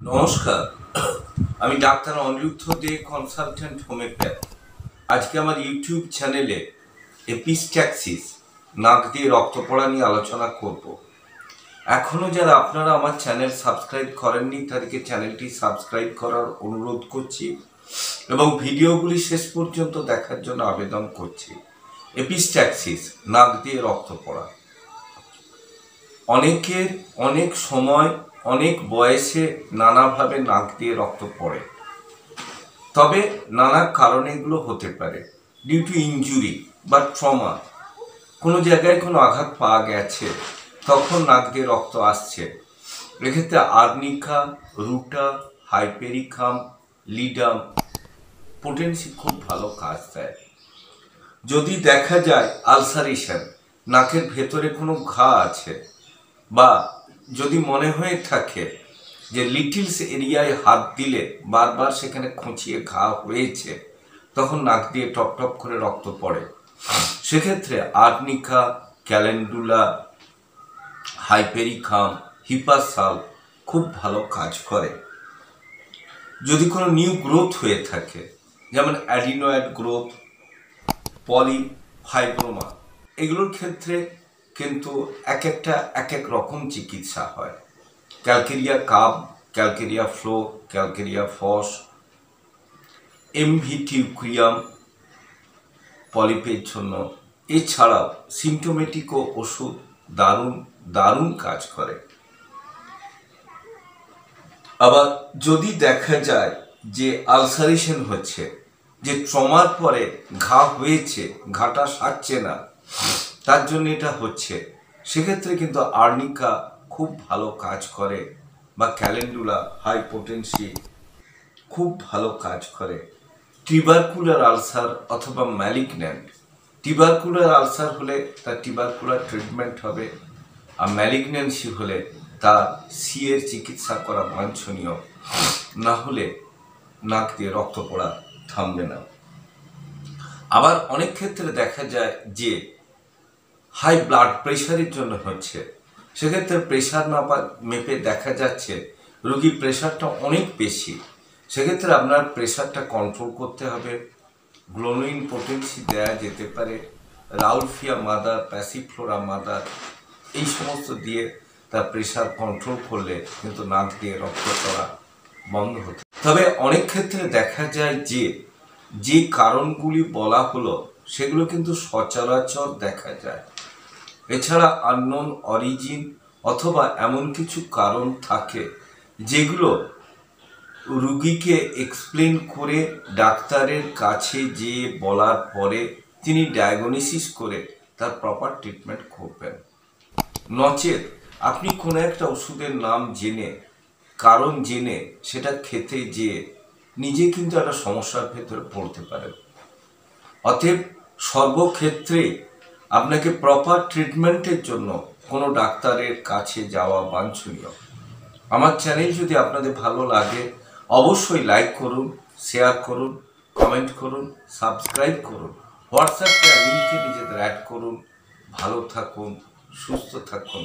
নমস্কার, আমি ডাক্তার অনিরুদ্ধ দে, consultant homeopath. আজকে আমার ইউটিউব চ্যানেলে এপিস ট্যাক্সিস নাক দিয়ে রক্ত পড়া নিয়ে আলোচনা করব। এখনও যারা আপনারা আমার চ্যানেল সাবস্ক্রাইব করেননি তাদেরকে চ্যানেলটি সাবস্ক্রাইব করার অনুরোধ করছি এবং ভিডিওগুলি শেষ পর্যন্ত দেখার জন্য আবেদন করছি। এপিস ট্যাক্সিস নাক দিয়ে রক্ত পড়া অনেকের অনেক সময় অনেক বয়সে নানাভাবে নাক দিয়ে রক্ত পড়ে, তবে নানা কারণে এগুলো হতে পারে। ডিউ টু ইনজুরি বা ট্রমা, কোনো জায়গায় কোনো আঘাত পাওয়া গেছে তখন নাক দিয়ে রক্ত আসছে। এক্ষেত্রে আর্নিকা, রুটা, হাইপেরিকাম, লিডাম পোটেন্সি খুব ভালো কাজ দেয়। যদি দেখা যায় আলসারেশন, নাকের ভেতরে কোনো ঘা আছে, বা যদি মনে হয়ে থাকে যে লিটিলস এরিয়ায় হাত দিলে বারবার সেখানে খুঁচিয়ে ঘা হয়েছে, তখন নাক দিয়ে টপ টপ করে রক্ত পড়ে। সেক্ষেত্রে আর্নিকা, ক্যালেন্ডুলা, হাইপেরিকাম, হিপাসাল খুব ভালো কাজ করে। যদি কোনো নিউ গ্রোথ হয়ে থাকে, যেমন অ্যাডিনয়েড গ্রোথ, পলিফাইব্রোমা, এগুলোর ক্ষেত্রে কিন্তু এক এক রকম চিকিৎসা হয়। ক্যালকেরিয়া কাপ, ক্যালকেরিয়া ফ্লো, ক্যালকেরিয়া ফস, এমভিটিউক্রিয়াম পলিপের জন্য। এছাড়াও সিমটোমেটিকও ওষুধ দারুণ কাজ করে। আবার যদি দেখা যায় যে আলসারেশন হচ্ছে, যে ট্রমার পরে ঘা হয়েছে, ঘাটা সারছে না, তার জন্য এটা হচ্ছে, সেক্ষেত্রে কিন্তু আর্নিকা খুব ভালো কাজ করে, বা ক্যালেন্ডুলা, হাই পোটেন্সি খুব ভালো কাজ করে। টিউবারকুলার আলসার অথবা ম্যালিগন্যান্ট, টিউবারকুলার আলসার হলে তার টিউবারকুলার ট্রিটমেন্ট হবে, আর ম্যালিগন্যান্সি হলে তার সিএর চিকিৎসা করা বাঞ্ছনীয়, না হলে নাক দিয়ে রক্ত পড়া থামবে না। আবার অনেক ক্ষেত্রে দেখা যায় যে হাই ব্লাড প্রেশারের জন্য হচ্ছে, সেক্ষেত্রে প্রেশার মেপে দেখা যাচ্ছে রোগীর প্রেশারটা অনেক বেশি। সেক্ষেত্রে আপনার প্রেশারটা কন্ট্রোল করতে হবে। গ্লোনুইন পোটেন্সি দেওয়া যেতে পারে, রাউলফিয়া মাদার, প্যাসিফ্লোরা মাদার, এই সমস্ত দিয়ে তার প্রেশার কন্ট্রোল করলে কিন্তু নাক দিয়ে রক্ত পড়া বন্ধ হতে। তবে অনেক ক্ষেত্রে দেখা যায় যে কারণগুলি বলা হলো সেগুলো কিন্তু সচরাচর দেখা যায়। এছাড়া আননোন অরিজিন অথবা এমন কিছু কারণ থাকে যেগুলো রুগীকে এক্সপ্লেন করে ডাক্তারের কাছে যেয়ে বলার পরে তিনি ডায়াগনোসিস করে তার প্রপার ট্রিটমেন্ট করবেন। নচেত আপনি কোনো একটা ওষুধের নাম জেনে, কারণ জেনে সেটা খেতে যেয়ে নিজে কিন্তু একটা সমস্যার ভেতরে পড়তে পারেন। অতএব সর্বক্ষেত্রে আপনাকে প্রপার ট্রিটমেন্টের জন্য কোনো ডাক্তারের কাছে যাওয়া বাঞ্ছনীয়। আমার চ্যানেল যদি আপনাদের ভালো লাগে অবশ্যই লাইক করুন, শেয়ার করুন, কমেন্ট করুন, সাবস্ক্রাইব করুন, হোয়াটসঅ্যাপে লিঙ্কে নিজেদের অ্যাড করুন। ভালো থাকুন, সুস্থ থাকুন।